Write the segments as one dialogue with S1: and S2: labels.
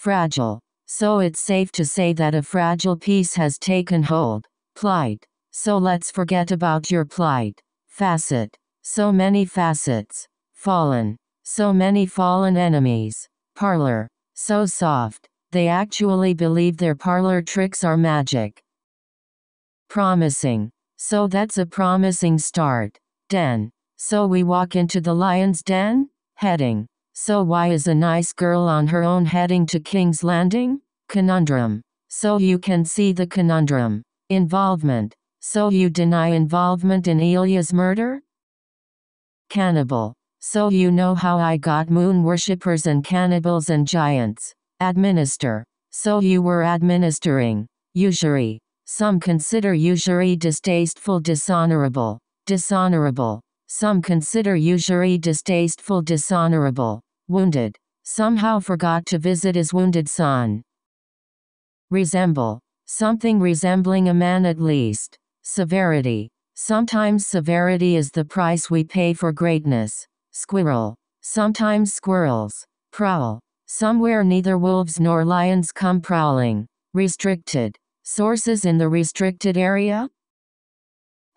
S1: fragile. So it's safe to say that a fragile peace has taken hold. Plight. So let's forget about your plight. Facet. So many facets. Fallen. So many fallen enemies. Parlor. So soft. They actually believe their parlor tricks are magic. Promising. So that's a promising start. Den. So we walk into the lion's den? Heading. So why is a nice girl on her own heading to King's Landing? Conundrum. So you can see the conundrum. Involvement. So you deny involvement in Elia's murder? Cannibal. So you know how I got moon worshippers and cannibals and giants. Administer. So you were administering. Usury. Some consider usury distasteful, dishonorable. Dishonorable. Some consider usury distasteful, dishonorable. Wounded. Somehow forgot to visit his wounded son. Resemble. Something resembling a man at least. Severity. Sometimes severity is the price we pay for greatness. Squirrel. Sometimes squirrels. Prowl. Somewhere neither wolves nor lions come prowling. Restricted. Sources in the restricted area?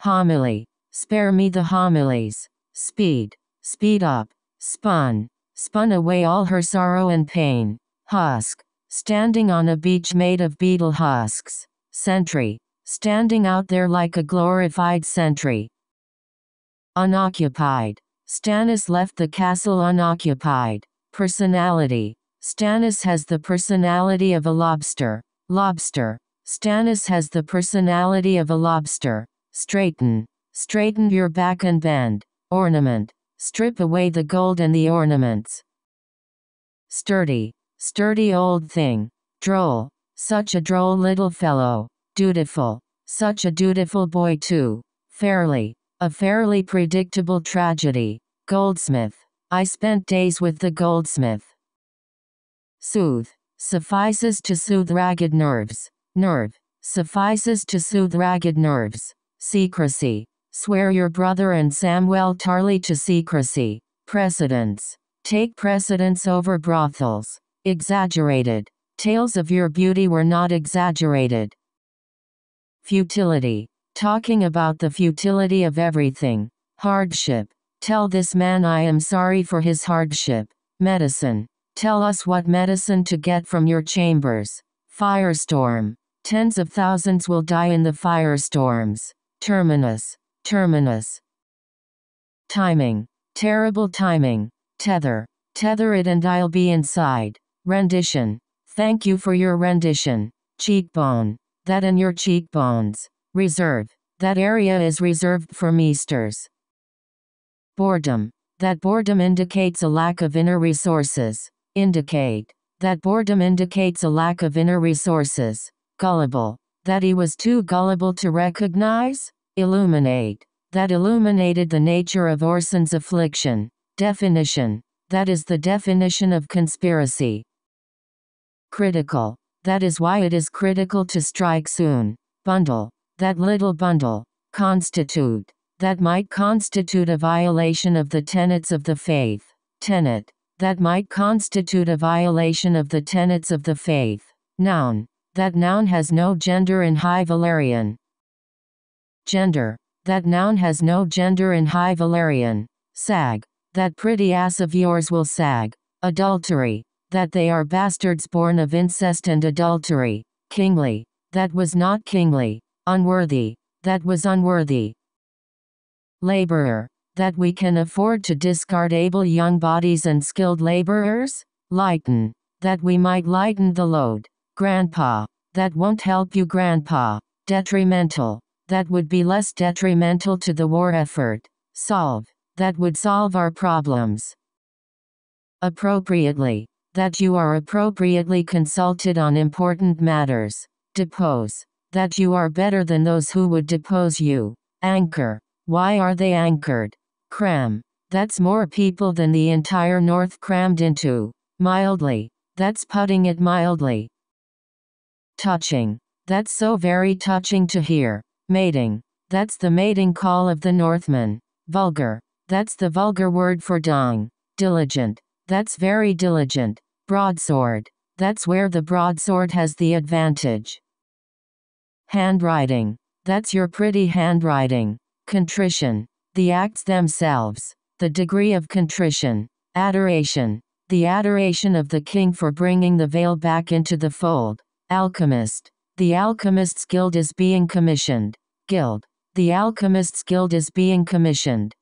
S1: Homily. Spare me the homilies. Speed. Speed up. Spun. Spun away all her sorrow and pain. Husk. Standing on a beach made of beetle husks. Sentry. Standing out there like a glorified sentry. Unoccupied. Stannis left the castle unoccupied. Personality. Stannis has the personality of a lobster. Lobster. Stannis has the personality of a lobster. Straighten. Straighten your back and bend. Ornament. Strip away the gold and the ornaments. Sturdy. Sturdy old thing. Droll. Such a droll little fellow. Dutiful. Such a dutiful boy too. Fairly. A fairly predictable tragedy. Goldsmith. I spent days with the goldsmith. Soothe. Suffices to soothe ragged nerves. Nerve. Suffices to soothe ragged nerves. Secrecy. Swear your brother and Samwell Tarly to secrecy. Precedence. Take precedence over brothels. Exaggerated. Tales of your beauty were not exaggerated. Futility. Talking about the futility of everything. Hardship. Tell this man I am sorry for his hardship. Medicine. Tell us what medicine to get from your chambers. Firestorm. Tens of thousands will die in the firestorms. Terminus. Terminus. Timing. Terrible timing. Tether. Tether it and I'll be inside. Rendition. Thank you for your rendition. Cheekbone. That and your cheekbones. Reserve. That area is reserved for meesters. Boredom. That boredom indicates a lack of inner resources. Indicate. That boredom indicates a lack of inner resources. Gullible. That he was too gullible to recognize? Illuminate. That illuminated the nature of Orson's affliction. Definition. That is the definition of conspiracy. Critical. That is why it is critical to strike soon. Bundle. That little bundle. Constitute. That might constitute a violation of the tenets of the faith. Tenet. That might constitute a violation of the tenets of the faith. Noun. That noun has no gender in High Valyrian. Gender. That noun has no gender in High Valyrian. Sag. That pretty ass of yours will sag. Adultery. That they are bastards born of incest and adultery. Kingly. That was not kingly. Unworthy. That was unworthy. Laborer. That we can afford to discard able young bodies and skilled laborers? Lighten. That we might lighten the load. Grandpa. That won't help you, Grandpa. Detrimental. That would be less detrimental to the war effort. Solve. That would solve our problems. Appropriately. That you are appropriately consulted on important matters. Depose. That you are better than those who would depose you. Anchor. Why are they anchored? Cram. That's more people than the entire North crammed into. Mildly. That's putting it mildly. Touching. That's so very touching to hear. Mating. That's the mating call of the Northmen. Vulgar. That's the vulgar word for dong. Diligent. That's very diligent. Broadsword. That's where the broadsword has the advantage. Handwriting. That's your pretty handwriting. Contrition. The acts themselves. The degree of contrition. Adoration. The adoration of the king for bringing the veil back into the fold. Alchemist. The Alchemist's Guild is being commissioned. Guild. The Alchemist's Guild is being commissioned.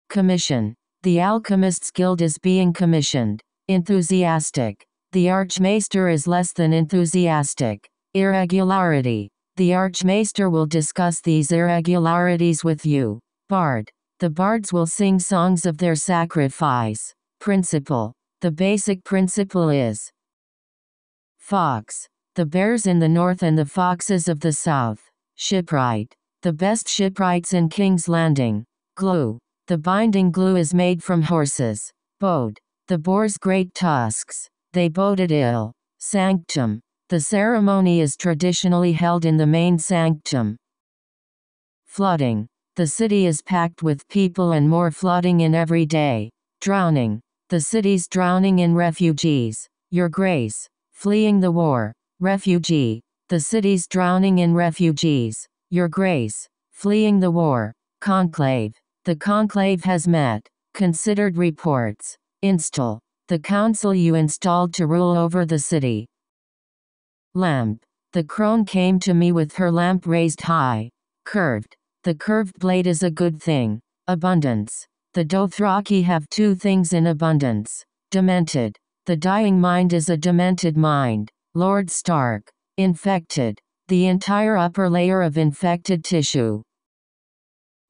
S1: Commission. The Alchemist's Guild is being commissioned. Enthusiastic. The Archmaester is less than enthusiastic. Irregularity. The Archmaester will discuss these irregularities with you. Bard. The bards will sing songs of their sacrifice. Principle. The basic principle is fox. The bears in the north and the foxes of the south. Shipwright. The best shipwrights in King's Landing. Glue. The binding glue is made from horses. Bode. The boar's great tusks. They boded ill. Sanctum. The ceremony is traditionally held in the main sanctum. Flooding. The city is packed with people and more flooding in every day. Drowning. The city's drowning in refugees. Your Grace. Fleeing the war. Refugee. The city's drowning in refugees. Your Grace. Fleeing the war. Conclave. The conclave has met. Considered reports. Install. The council you installed to rule over the city. Lamp. The crone came to me with her lamp raised high. Curved. The curved blade is a good thing. Abundance. The Dothraki have two things in abundance. Demented. The dying mind is a demented mind. Lord Stark. Infected. The entire upper layer of infected tissue.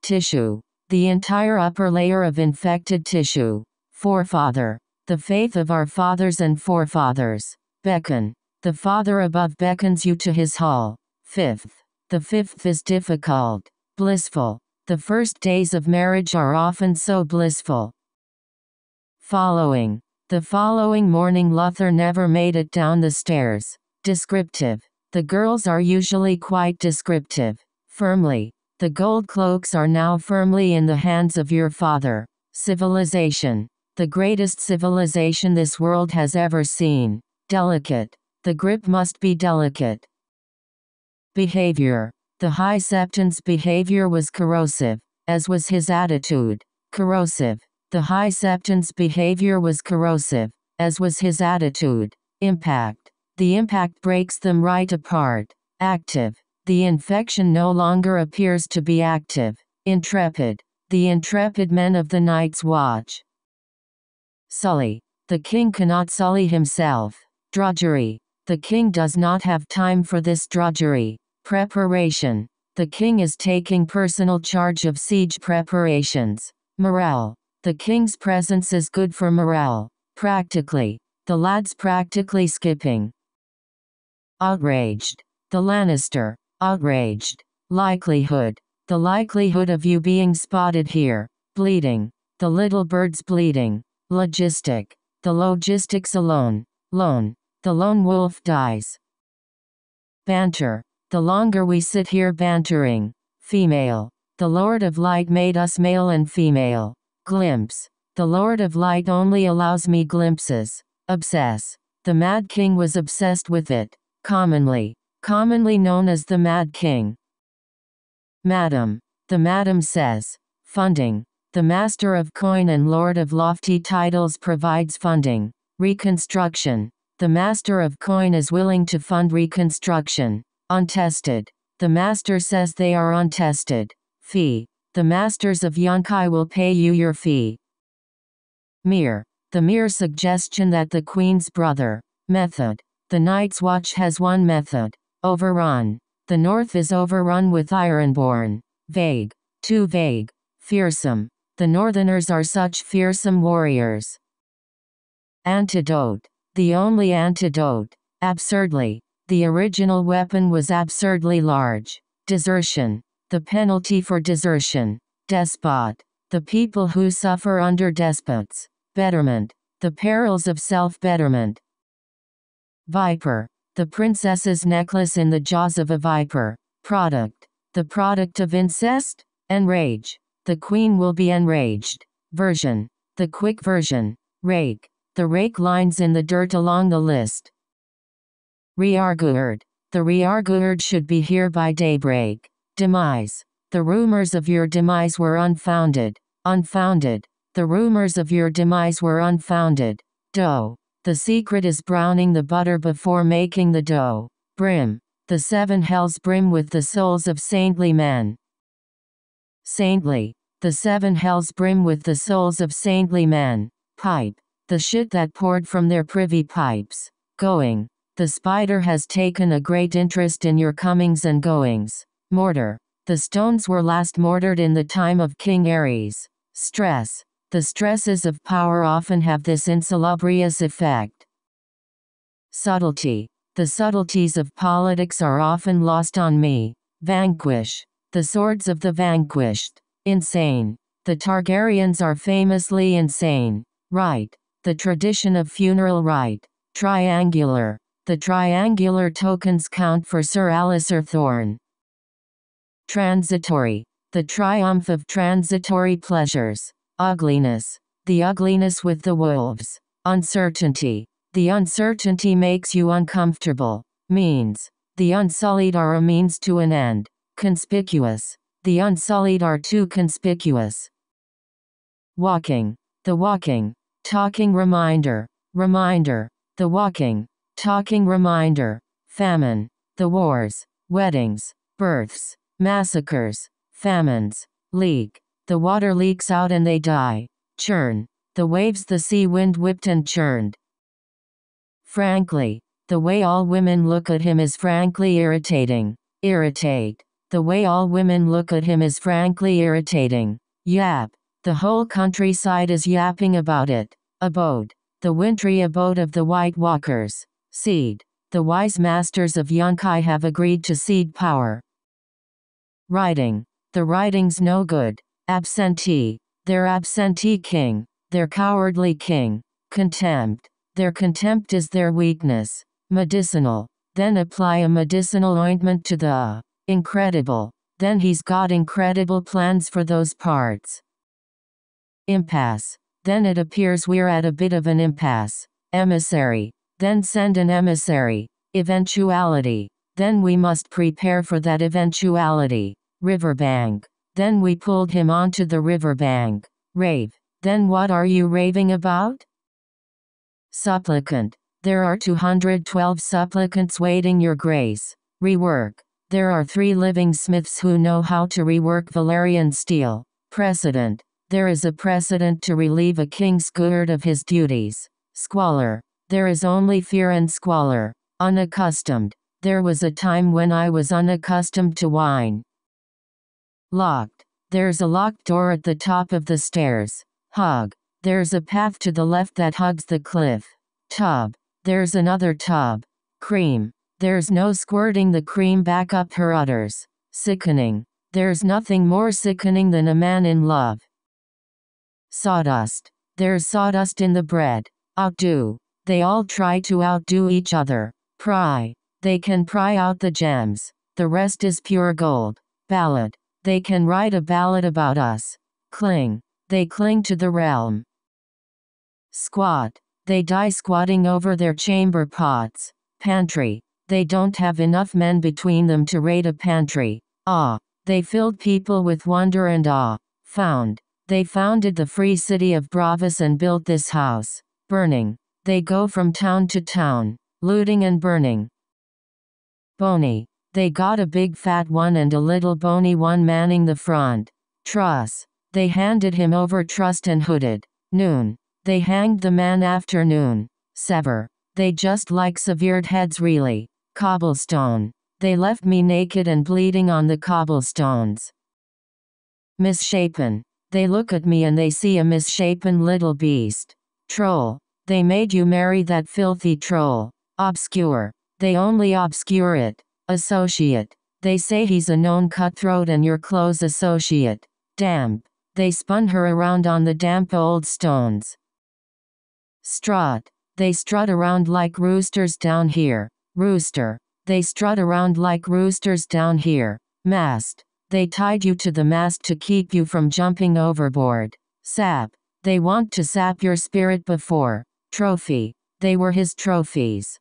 S1: Tissue. The entire upper layer of infected tissue. Forefather. The faith of our fathers and forefathers. Beckon. The Father above beckons you to his hall. Fifth. The fifth is difficult. Blissful. The first days of marriage are often so blissful. Following. The following morning Luther never made it down the stairs. Descriptive. The girls are usually quite descriptive. Firmly. The gold cloaks are now firmly in the hands of your father. Civilization. The greatest civilization this world has ever seen. Delicate. The grip must be delicate. Behavior. The High Septon's behavior was corrosive, as was his attitude. Corrosive. The High Septon's behavior was corrosive, as was his attitude. Impact. The impact breaks them right apart. Active. The infection no longer appears to be active. Intrepid. The intrepid men of the Night's Watch. Sully. The king cannot sully himself. Drudgery. The king does not have time for this drudgery. Preparation. The king is taking personal charge of siege preparations. Morale. The king's presence is good for morale. Practically. The lad's practically skipping. Outraged. The Lannister. Outraged. Likelihood. The likelihood of you being spotted here. Bleeding. The little bird's bleeding. Logistic. The logistics alone. Lone. The lone wolf dies. Banter. The longer we sit here bantering. Female. The Lord of Light made us male and female. Glimpse. The Lord of Light only allows me glimpses. Obsess. The Mad King was obsessed with it. Commonly known as the Mad King. Madam. The Madam says. Funding. The Master of Coin and Lord of Lofty Titles provides funding. Reconstruction. The Master of Coin is willing to fund reconstruction. Untested. The Master says they are untested. Fee. The Masters of Yunkai will pay you your fee. Mere. The mere suggestion that the Queen's brother. Method. The Night's Watch has one method. Overrun. The North is overrun with Ironborn. Vague. Too vague. Fearsome. The Northerners are such fearsome warriors. Antidote. The only antidote. Absurdly. The original weapon was absurdly large. Desertion. The penalty for desertion. Despot. The people who suffer under despots. Betterment. The perils of self-betterment. Viper. The princess's necklace in the jaws of a viper. Product. The product of incest. Enrage. The queen will be enraged. Version. The quick version. Rake. the rake lines in the dirt along the list. Rearguard, the rearguard should be here by daybreak. Demise, the rumors of your demise were unfounded. Unfounded, the rumors of your demise were unfounded. Dough, the secret is browning the butter before making the dough. Brim, the seven hells brim with the souls of saintly men. Saintly, the seven hells brim with the souls of saintly men. Pipe, the shit that poured from their privy pipes. Going, the spider has taken a great interest in your comings and goings. Mortar, the stones were last mortared in the time of King Ares. Stress, the stresses of power often have this insalubrious effect. Subtlety, the subtleties of politics are often lost on me. Vanquish, the swords of the vanquished. Insane, the Targaryens are famously insane. Rite, the tradition of funeral rite. Triangular, the triangular tokens count for Sir Alistair Thorne. Transitory, the triumph of transitory pleasures. Ugliness, the ugliness with the wolves. Uncertainty, the uncertainty makes you uncomfortable. Means, the unsullied are a means to an end. Conspicuous, the unsullied are too conspicuous. Walking, the walking, talking reminder. Reminder, the walking, talking reminder. Famine, the wars, weddings, births, massacres, famines. Leak, the water leaks out and they die. Churn, the waves the sea wind whipped and churned. Frankly, the way all women look at him is frankly irritating. Irritate, the way all women look at him is frankly irritating. Yap, the whole countryside is yapping about it. Abode, the wintry abode of the White Walkers. Seed, the wise masters of Yunkai have agreed to cede power. Writing, the writing's no good. Absentee, their absentee king, their cowardly king. Contempt, their contempt is their weakness. Medicinal, then apply a medicinal ointment to the incredible, then he's got incredible plans for those parts. Impasse, then it appears we're at a bit of an impasse. Emissary, then send an emissary. Eventuality, then we must prepare for that eventuality. Riverbank, then we pulled him onto the riverbank. Rave, then what are you raving about? Supplicant, there are 212 supplicants waiting your grace. Rework, there are 3 living smiths who know how to rework Valerian steel. Precedent, there is a precedent to relieve a king scared of his duties. Squalor, there is only fear and squalor. Unaccustomed, there was a time when I was unaccustomed to wine. Locked, there's a locked door at the top of the stairs. Hug, there's a path to the left that hugs the cliff. Tub, there's another tub. Cream, there's no squirting the cream back up her udders. Sickening, there's nothing more sickening than a man in love. Sawdust, there's sawdust in the bread. Outdo, they all try to outdo each other. Pry, they can pry out the gems. The rest is pure gold. Ballad, they can write a ballad about us. Cling, they cling to the realm. Squat, they die squatting over their chamber pots. Pantry, they don't have enough men between them to raid a pantry. Awe, they filled people with wonder and awe. Found, they founded the free city of Bravas and built this house. Burning, they go from town to town, looting and burning. Bony, they got a big fat one and a little bony one manning the front. Truss, they handed him over trussed and hooded. Noon, they hanged the man after noon. Sever, they just like severed heads really. Cobblestone, they left me naked and bleeding on the cobblestones. Misshapen, they look at me and they see a misshapen little beast. Troll, they made you marry that filthy troll. Obscure, they only obscure it. Associate, they say he's a known cutthroat and your close associate. Damp, they spun her around on the damp old stones. Strut, they strut around like roosters down here. Rooster, they strut around like roosters down here. Mast, they tied you to the mast to keep you from jumping overboard. Sap, they want to sap your spirit before Trophy. They were his trophies.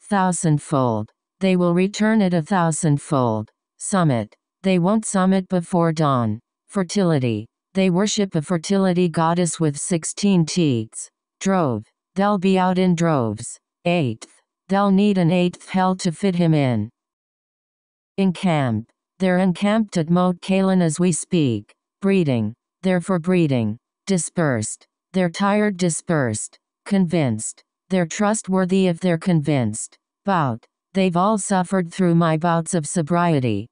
S1: Thousandfold. They will return it 1,000-fold. Summit. They won't summit before dawn. Fertility. They worship a fertility goddess with 16 teats. Drove. They'll be out in droves. Eighth. They'll need an eighth hell to fit him in. Encamp. They're encamped at Moat Cailin as we speak. Breeding. They're for breeding. Dispersed. They're tired dispersed. Convinced. They're trustworthy if they're convinced. Bout. They've all suffered through my bouts of sobriety.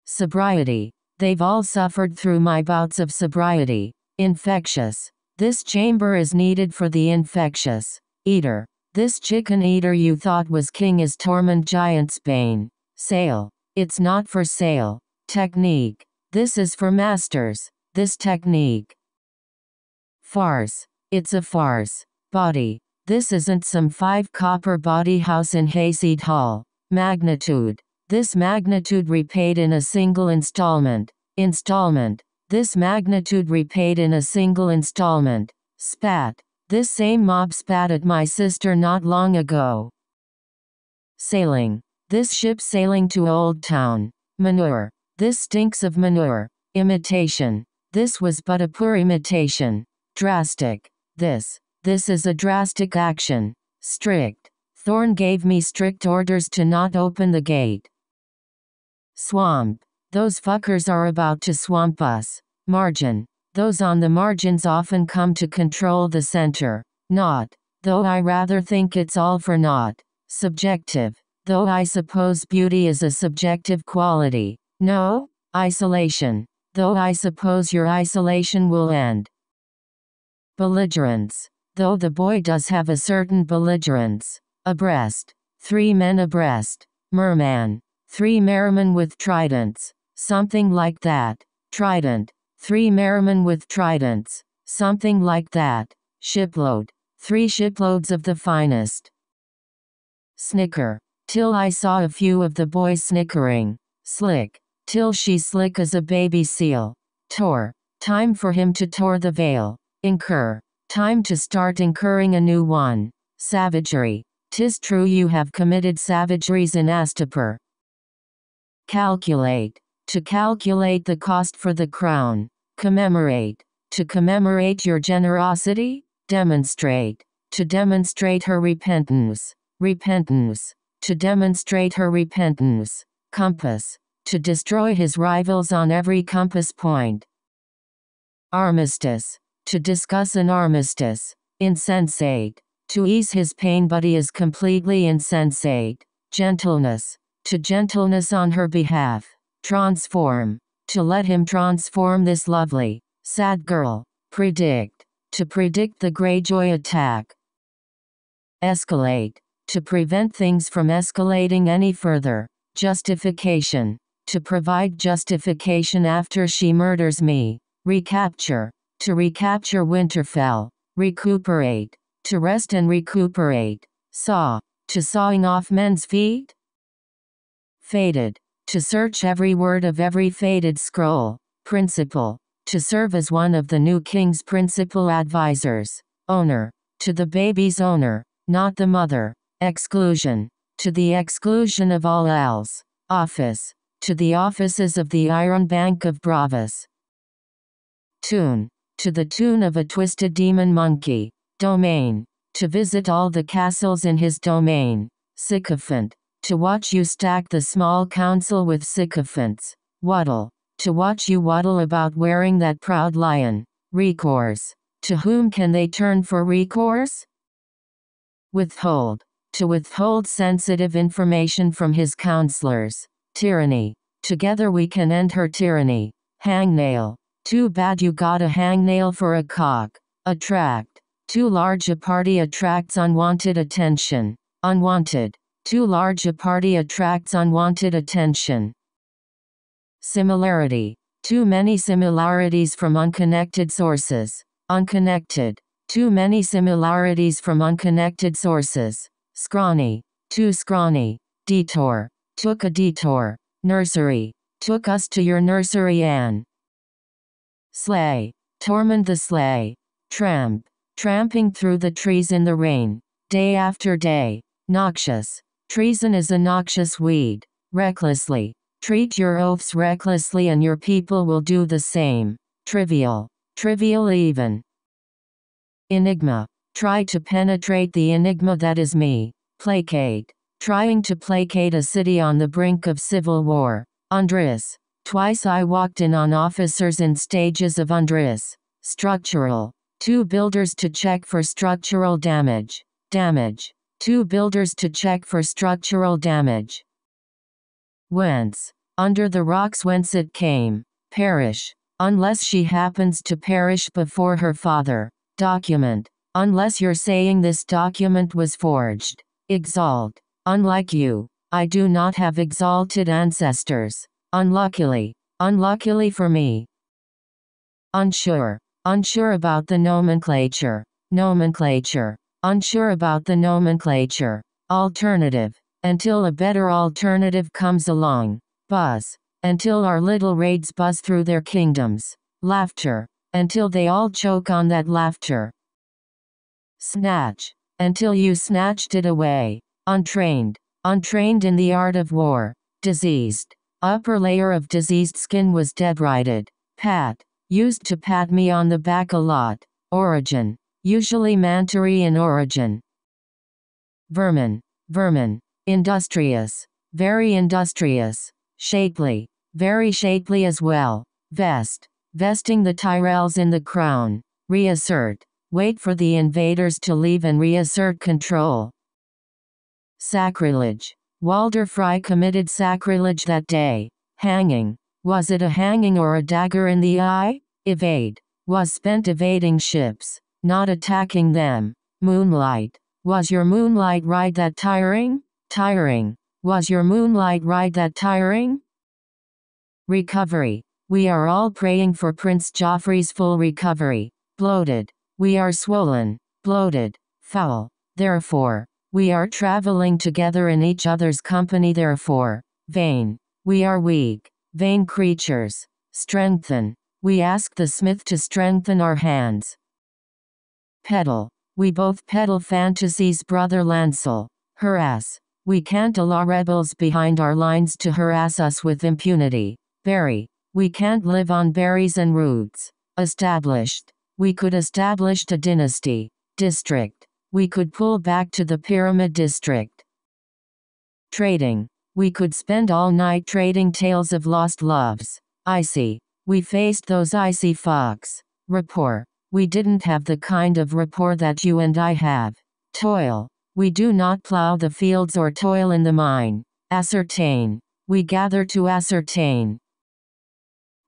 S1: Sobriety. They've all suffered through my bouts of sobriety. Infectious. This chamber is needed for the infectious. Eater. This chicken eater you thought was king is Tormund Giant's bane. Sale. It's not for sale. Technique. This is for masters. This technique. Farce. It's a farce. Body. This isn't some 5-copper body house in Hayseed Hall. Magnitude. This magnitude repaid in a single installment. Installment. This magnitude repaid in a single installment. Spat. This same mob spat at my sister not long ago. Sailing. This ship sailing to Old Town. Manure. This stinks of manure. Imitation. This was but a poor imitation. Drastic. This is a drastic action. Strict. Thorn gave me strict orders to not open the gate. Swamp. Those fuckers are about to swamp us. Margin. Those on the margins often come to control the center. Not. Though I rather think it's all for naught. Subjective. Though I suppose beauty is a subjective quality. No? Isolation. Though I suppose your isolation will end. Belligerence. Though the boy does have a certain belligerence. Abreast. 3 men abreast. Merman. 3 merrimen with tridents. Something like that. Trident. 3 merrimen with tridents. Something like that. Shipload. 3 shiploads of the finest. Snicker. Till I saw a few of the boys snickering. Slick. Till she's slick as a baby seal. Tore. Time for him to tore the veil. Incur. Time to start incurring a new one. Savagery. 'Tis true you have committed savageries in Astapor. Calculate. To calculate the cost for the crown. Commemorate. To commemorate your generosity. Demonstrate. To demonstrate her repentance. Repentance. To demonstrate her repentance. Compass. To destroy his rivals on every compass point. Armistice. To discuss an armistice. Insensate. To ease his pain, but he is completely insensate. Gentleness. To gentleness on her behalf. Transform. To let him transform this lovely, sad girl. Predict. To predict the Greyjoy attack. Escalate. To prevent things from escalating any further. Justification. To provide justification after she murders me. Recapture. To recapture Winterfell. Recuperate. To rest and recuperate. Saw. To sawing off men's feet. Fated. To search every word of every faded scroll. Principal. To serve as one of the new king's principal advisors. Owner. To the baby's owner, not the mother. Exclusion. To the exclusion of all else. Office. To the offices of the Iron Bank of Bravas. Tune. To the tune of a twisted demon monkey. Domain. To visit all the castles in his domain. Sycophant. To watch you stack the small council with sycophants. Waddle. To watch you waddle about wearing that proud lion. Recourse. To whom can they turn for recourse? Withhold. To withhold sensitive information from his counselors. Tyranny. Together we can end her tyranny. Hangnail. Too bad you got a hangnail for a cock. Attract. Too large a party attracts unwanted attention. Unwanted. Too large a party attracts unwanted attention. Similarity. Too many similarities from unconnected sources. Unconnected. Too many similarities from unconnected sources. Scrawny. Too scrawny. Detour. Took a detour. Nursery. Took us to your nursery, Anne. Slay. Tormund the Slay. Tramp. tramping through the trees in the rain, day after day. Noxious. Treason is a noxious weed. Recklessly. Treat your oaths recklessly and your people will do the same. Trivial. Trivial even. Enigma. Try to penetrate the enigma that is me. Placate. Trying to placate a city on the brink of civil war. Undress. Twice I walked in on officers in stages of undress. Structural. 2 builders to check for structural damage. Damage. 2 builders to check for structural damage. Whence. Under the rocks whence it came. Perish. Unless she happens to perish before her father. Document. Unless you're saying this document was forged. Exalt. Unlike you, I do not have exalted ancestors. Unluckily. Unluckily for me. Unsure. Unsure about the nomenclature. Nomenclature. Unsure about the nomenclature. Alternative. Until a better alternative comes along. Buzz. Until our little raids buzz through their kingdoms. Laughter. Until they all choke on that laughter. Snatch. Until you snatched it away. Untrained. Untrained in the art of war. Diseased. Upper layer of diseased skin was debrighted. Pat. Used to pat me on the back a lot. Origin. Usually Mantarii in origin. Vermin. Vermin. Industrious. Very industrious. Shapely. Very shapely as well. Vest. Vesting the Tyrells in the crown. Reassert. Wait for the invaders to leave and reassert control. Sacrilege. Walder Frye committed sacrilege that day. Hanging. Was it a hanging or a dagger in the eye? Evade. Was spent evading ships, not attacking them. Moonlight. Was your moonlight ride that tiring? Tiring. Was your moonlight ride that tiring? Recovery. We are all praying for Prince Joffrey's full recovery. Bloated. We are swollen, bloated, foul. Therefore, we are traveling together in each other's company. Therefore, vain. We are weak, vain creatures. Strengthen. We ask the smith to strengthen our hands. Peddle. We both peddle fantasies, brother Lancel. Harass. We can't allow rebels behind our lines to harass us with impunity. Berry. We can't live on berries and roots. Established. We could establish a dynasty. District. We could pull back to the Pyramid District. Trading. We could spend all night trading tales of lost loves. Icy. We faced those icy fogs. Rapport. We didn't have the kind of rapport that you and I have. Toil. We do not plow the fields or toil in the mine. Ascertain. We gather to ascertain.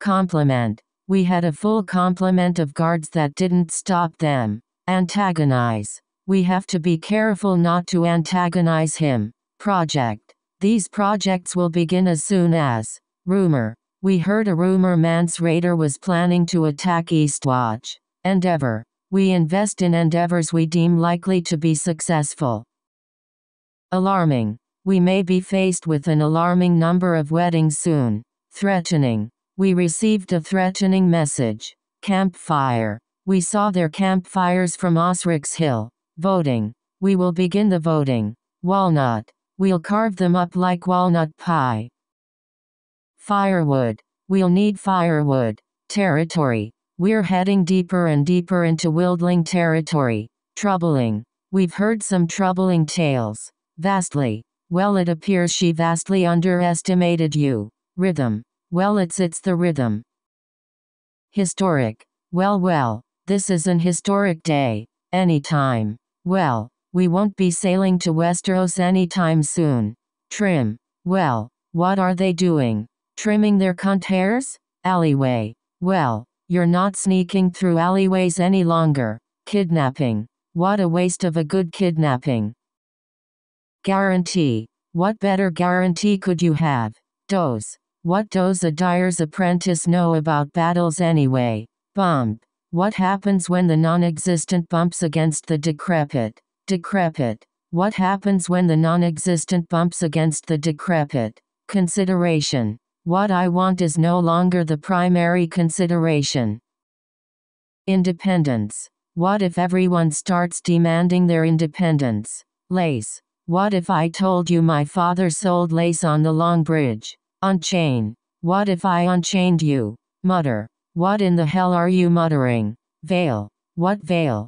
S1: Complement. We had a full complement of guards that didn't stop them. Antagonize. We have to be careful not to antagonize him. Project. These projects will begin as soon as. Rumor. We heard a rumor Mance Rayder was planning to attack Eastwatch. Endeavor. We invest in endeavors we deem likely to be successful. Alarming. We may be faced with an alarming number of weddings soon. Threatening. We received a threatening message. Campfire. We saw their campfires from Osric's Hill. Voting. We will begin the voting. Walnut. We'll carve them up like walnut pie. Firewood. We'll need firewood. Territory. We're heading deeper and deeper into wildling territory. Troubling. We've heard some troubling tales. Vastly. Well, it appears she vastly underestimated you. Rhythm. Well, it's the rhythm. Historic. Well, this is an historic day. Anytime. Well, we won't be sailing to Westeros anytime soon. Trim. Well, what are they doing? Trimming their cunt hairs? Alleyway. Well, you're not sneaking through alleyways any longer. Kidnapping. What a waste of a good kidnapping. Guarantee. What better guarantee could you have? Doze. What does a dyer's apprentice know about battles anyway? Bump. What happens when the non-existent bumps against the decrepit? Decrepit. What happens when the non-existent bumps against the decrepit? Consideration. What I want is no longer the primary consideration. Independence. What if everyone starts demanding their independence? Lace. What if I told you my father sold lace on the Long Bridge? Unchain. What if I unchained you? Mutter. What in the hell are you muttering? Veil. What veil?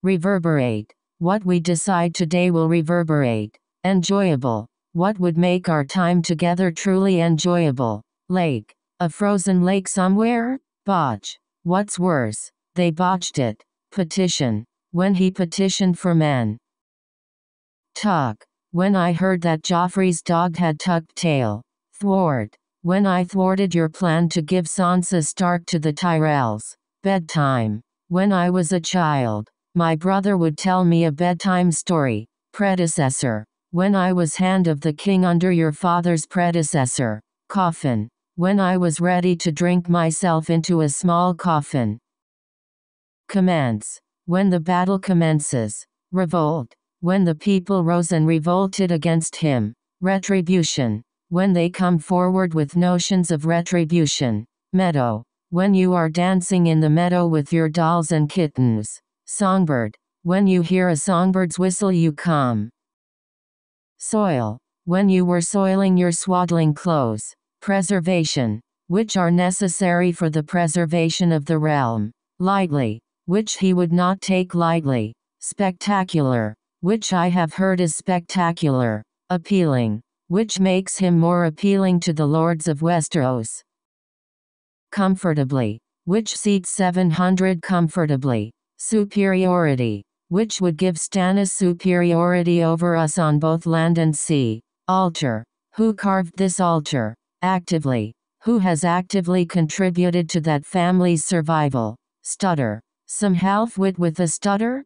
S1: Reverberate. What we decide today will reverberate. Enjoyable. What would make our time together truly enjoyable? Lake. A frozen lake somewhere? Botch. What's worse? They botched it. Petition. When he petitioned for men. Talk. When I heard that Joffrey's dog had tucked tail. Thwart. When I thwarted your plan to give Sansa Stark to the Tyrells. Bedtime. When I was a child, my brother would tell me a bedtime story. Predecessor. When I was hand of the king under your father's predecessor. Coffin. When I was ready to drink myself into a small coffin. Commence. When the battle commences. Revolt. When the people rose and revolted against him. Retribution. When they come forward with notions of retribution. Meadow. When you are dancing in the meadow with your dolls and kittens. Songbird. When you hear a songbird's whistle you come. Soil. When you were soiling your swaddling clothes. Preservation. Which are necessary for the preservation of the realm. Lightly. Which he would not take lightly. Spectacular. Which I have heard is spectacular. Appealing. Which makes him more appealing to the lords of Westeros. Comfortably. Which seats 700 comfortably. Superiority. Which would give Stannis superiority over us on both land and sea. Altar. Who carved this altar? Actively. Who has actively contributed to that family's survival? Stutter. Some half-wit with a stutter?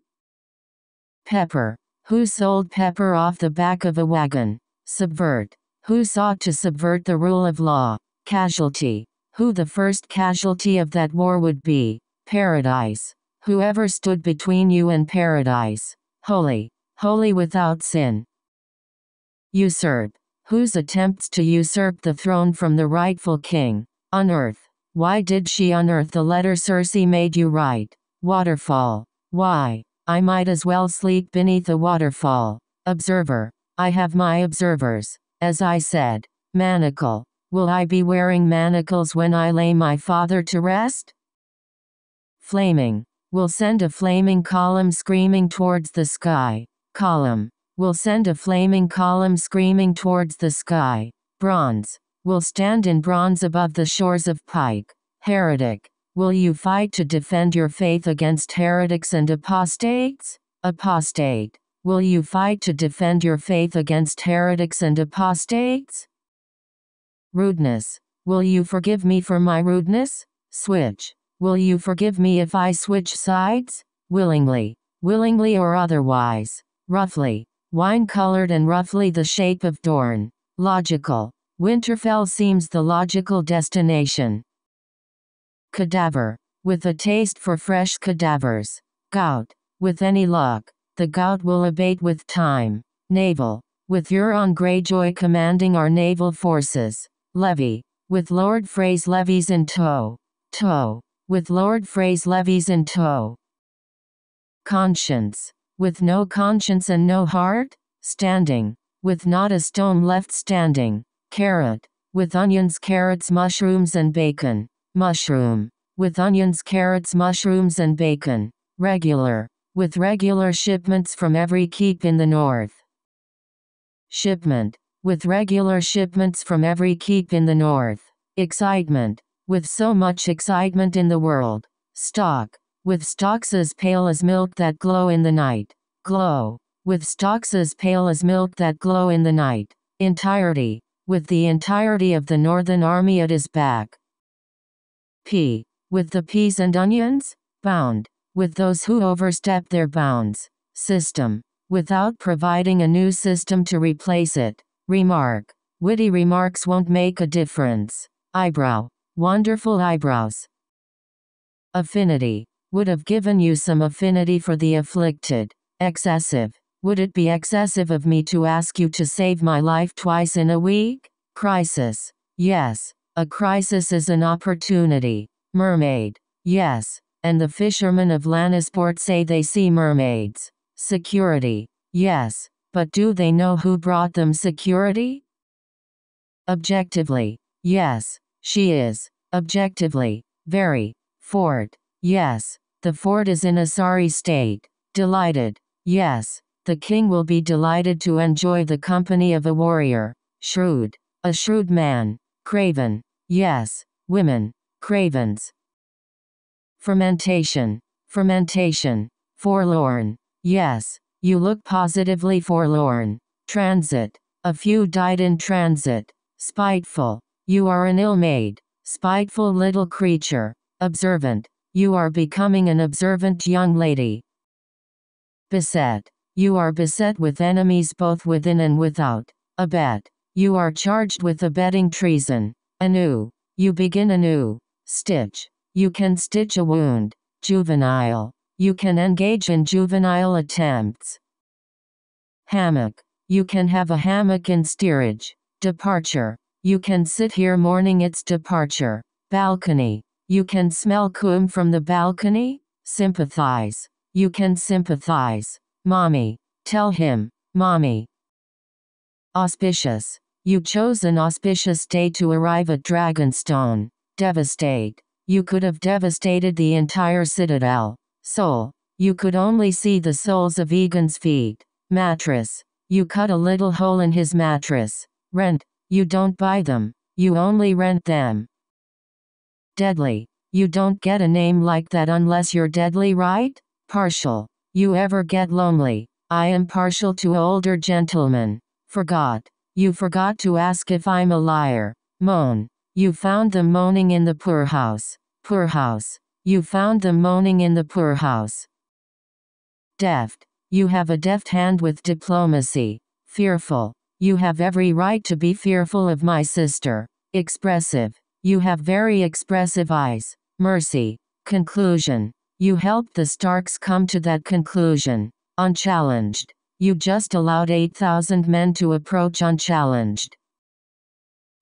S1: Pepper. Who sold pepper off the back of a wagon? Subvert. Who sought to subvert the rule of law? Casualty. Who the first casualty of that war would be? Paradise. Whoever stood between you and paradise. Holy. Holy without sin. Usurp. Whose attempts to usurp the throne from the rightful king. Unearth. Why did she unearth the letter Cersei made you write? Waterfall. Why? I might as well sleep beneath a waterfall. Observer. I have my observers. As I said. Manacle. Will I be wearing manacles when I lay my father to rest? Flaming. Will send a flaming column screaming towards the sky. Column. Will send a flaming column screaming towards the sky. Bronze. Will stand in bronze above the shores of Pike. Heretic. Will you fight to defend your faith against heretics and apostates? Apostate. Will you fight to defend your faith against heretics and apostates? Rudeness. Will you forgive me for my rudeness? Switch. Will you forgive me if I switch sides? Willingly. Willingly or otherwise. Roughly. Wine-colored and roughly the shape of Dorne. Logical. Winterfell seems the logical destination. Cadaver. With a taste for fresh cadavers. Gout. With any luck, the gout will abate with time. Naval. With Euron Greyjoy commanding our naval forces. Levy. With Lord Frey's levies in tow. Tow. With Lord Frey's levies in tow. Conscience. With no conscience and no heart? Standing. With not a stone left standing. Carrot. With onions, carrots, mushrooms and bacon. Mushroom. With onions, carrots, mushrooms and bacon. Regular. With regular shipments from every keep in the north. Shipment. With regular shipments from every keep in the north. Excitement. With so much excitement in the world. Stalk. With stalks as pale as milk that glow in the night. Glow. With stalks as pale as milk that glow in the night. Entirety. With the entirety of the northern army at his back. Pea. With the peas and onions? Bound. With those who overstep their bounds. System. Without providing a new system to replace it. Remark. Witty remarks won't make a difference. Eyebrow. Wonderful eyebrows. Affinity. Would have given you some affinity for the afflicted. Excessive. Would it be excessive of me to ask you to save my life twice in a week? Crisis. Yes. A crisis is an opportunity. Mermaid. Yes. and the fishermen of Lannisport say they see mermaids. Security. Yes, but do they know who brought them security? Objectively. Yes, she is. Objectively. Very. Fort. Yes, the fort is in a sorry state. Delighted. Yes, the king will be delighted to enjoy the company of a warrior. Shrewd. A shrewd man. Craven. Yes, women. Cravens. Fermentation. Fermentation. Forlorn. Yes, you look positively forlorn. Transit. A few died in transit. Spiteful. You are an ill-made, spiteful little creature. Observant. You are becoming an observant young lady. Beset. You are beset with enemies both within and without. Abet. You are charged with abetting treason. Anew. You begin anew. Stitch. You can stitch a wound. Juvenile. You can engage in juvenile attempts. Hammock. You can have a hammock in steerage. Departure. You can sit here mourning its departure. Balcony. You can smell cum from the balcony. Sympathize. You can sympathize. Mommy. Tell him, Mommy. Auspicious. You chose an auspicious day to arrive at Dragonstone. Devastate. You could have devastated the entire citadel. Soul. You could only see the soles of Egan's feet. Mattress. You cut a little hole in his mattress. Rent. You don't buy them. You only rent them. Deadly. You don't get a name like that unless you're deadly, right? Partial. You ever get lonely? I am partial to older gentlemen. Forgot. You forgot to ask if I'm a liar. Moan. You found them moaning in the poorhouse. Poorhouse. You found them moaning in the poorhouse. Deft. You have a deft hand with diplomacy. Fearful. You have every right to be fearful of my sister. Expressive. You have very expressive eyes. Mercy. Conclusion. You helped the Starks come to that conclusion. Unchallenged. You just allowed 8,000 men to approach unchallenged.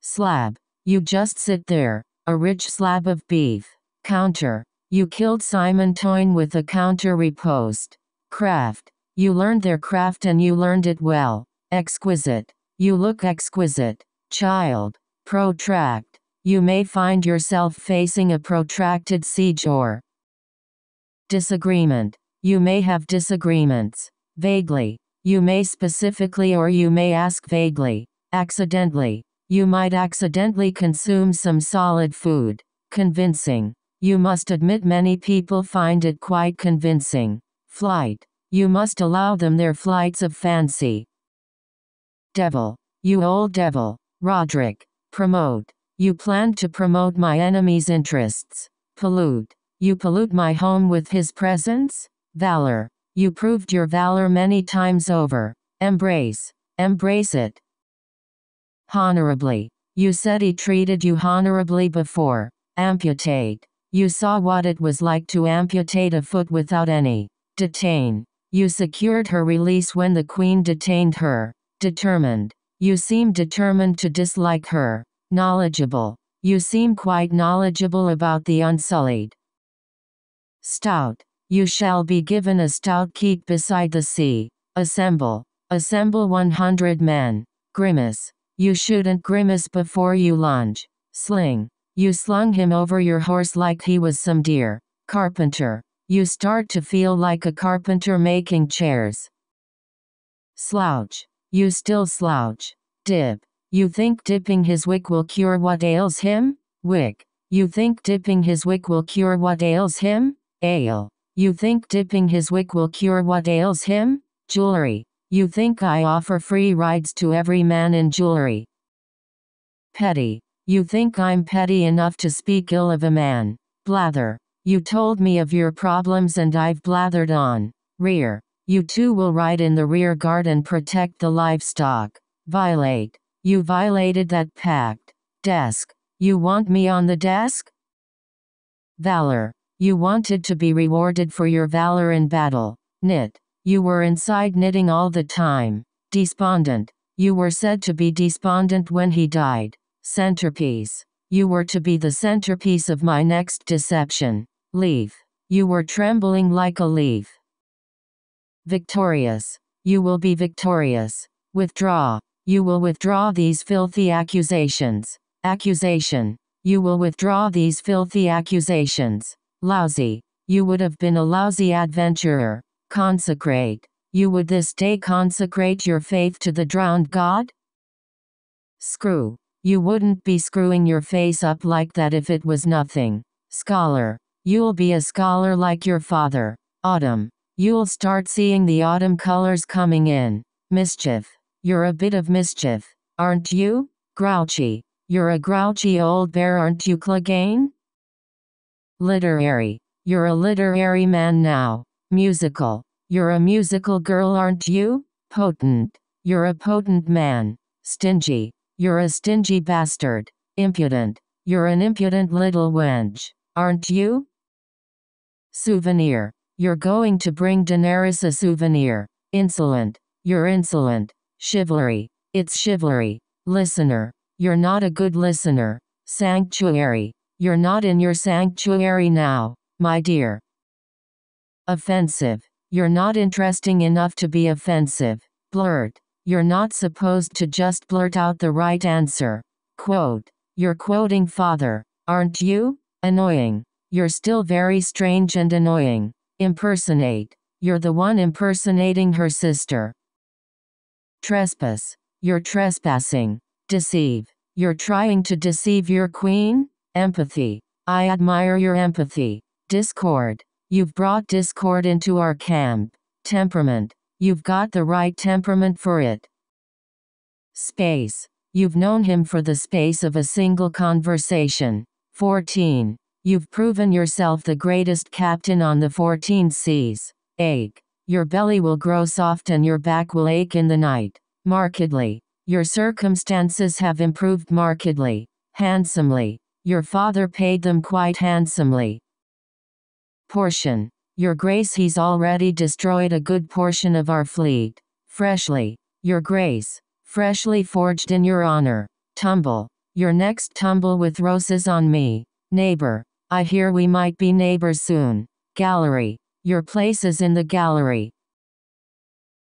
S1: Slab. You just sit there, a rich slab of beef. Counter. You killed Simon Toyne with a counter riposte. Craft. You learned their craft and you learned it well. Exquisite. You look exquisite. Child. Protract. You may find yourself facing a protracted siege or disagreement. You may have disagreements. Vaguely. You may specifically or you may ask vaguely. Accidentally. You might accidentally consume some solid food. Convincing. You must admit many people find it quite convincing. Flight. You must allow them their flights of fancy. Devil. You old devil. Roderick. Promote. You planned to promote my enemy's interests. Pollute. You pollute my home with his presence? Valor. You proved your valor many times over. Embrace. Embrace it. Honorably. You said he treated you honorably before. Amputate. You saw what it was like to amputate a foot without any. Detain. You secured her release when the queen detained her. Determined. You seem determined to dislike her. Knowledgeable. You seem quite knowledgeable about the Unsullied. Stout. You shall be given a stout keep beside the sea. Assemble. Assemble 100 men. Grimace. You shouldn't grimace before you lunge. Sling. You slung him over your horse like he was some deer. Carpenter. You start to feel like a carpenter making chairs. Slouch. You still slouch. Dip. You think dipping his wick will cure what ails him? Wick. You think dipping his wick will cure what ails him? Ale. You think dipping his wick will cure what ails him? Jewelry. You think I offer free rides to every man in jewelry. Petty. You think I'm petty enough to speak ill of a man. Blather. You told me of your problems and I've blathered on. Rear. You too will ride in the rear guard and protect the livestock. Violate. You violated that pact. Desk. You want me on the desk? Valor. You wanted to be rewarded for your valor in battle. Knit. You were inside knitting all the time. Despondent. You were said to be despondent when he died. Centerpiece. You were to be the centerpiece of my next deception. Leaf. You were trembling like a leaf. Victorious. You will be victorious. Withdraw. You will withdraw these filthy accusations. Accusation. You will withdraw these filthy accusations. Lousy. You would have been a lousy adventurer. Consecrate. You would this day consecrate your faith to the drowned God? Screw. You wouldn't be screwing your face up like that if it was nothing. Scholar. You'll be a scholar like your father. Autumn. You'll start seeing the autumn colors coming in. Mischief. You're a bit of mischief, aren't you? Grouchy. You're a grouchy old bear, aren't you, Clegane? Literary. You're a literary man now. Musical. You're a musical girl, aren't you? Potent. You're a potent man. Stingy. You're a stingy bastard. Impudent. You're an impudent little wench, aren't you? Souvenir. You're going to bring Daenerys a souvenir. Insolent. You're insolent. Chivalry. It's chivalry. Listener. You're not a good listener. Sanctuary. You're not in your sanctuary now, my dear. Offensive. You're not interesting enough to be offensive. Blurt. You're not supposed to just blurt out the right answer. Quote. You're quoting father, aren't you? Annoying. You're still very strange and annoying. Impersonate. You're the one impersonating her sister. Trespass. You're trespassing. Deceive. You're trying to deceive your queen? Empathy. I admire your empathy. Discord. You've brought discord into our camp. Temperament. You've got the right temperament for it. Space. You've known him for the space of a single conversation. 14. You've proven yourself the greatest captain on the 14 seas. Ache. Your belly will grow soft and your back will ache in the night. Markedly. Your circumstances have improved markedly. Handsomely. Your father paid them quite handsomely. Portion. Your Grace, he's already destroyed a good portion of our fleet. Freshly. Your Grace. Freshly forged in your honor. Tumble. Your next tumble with roses on me. Neighbor. I hear we might be neighbors soon. Gallery. Your place is in the gallery.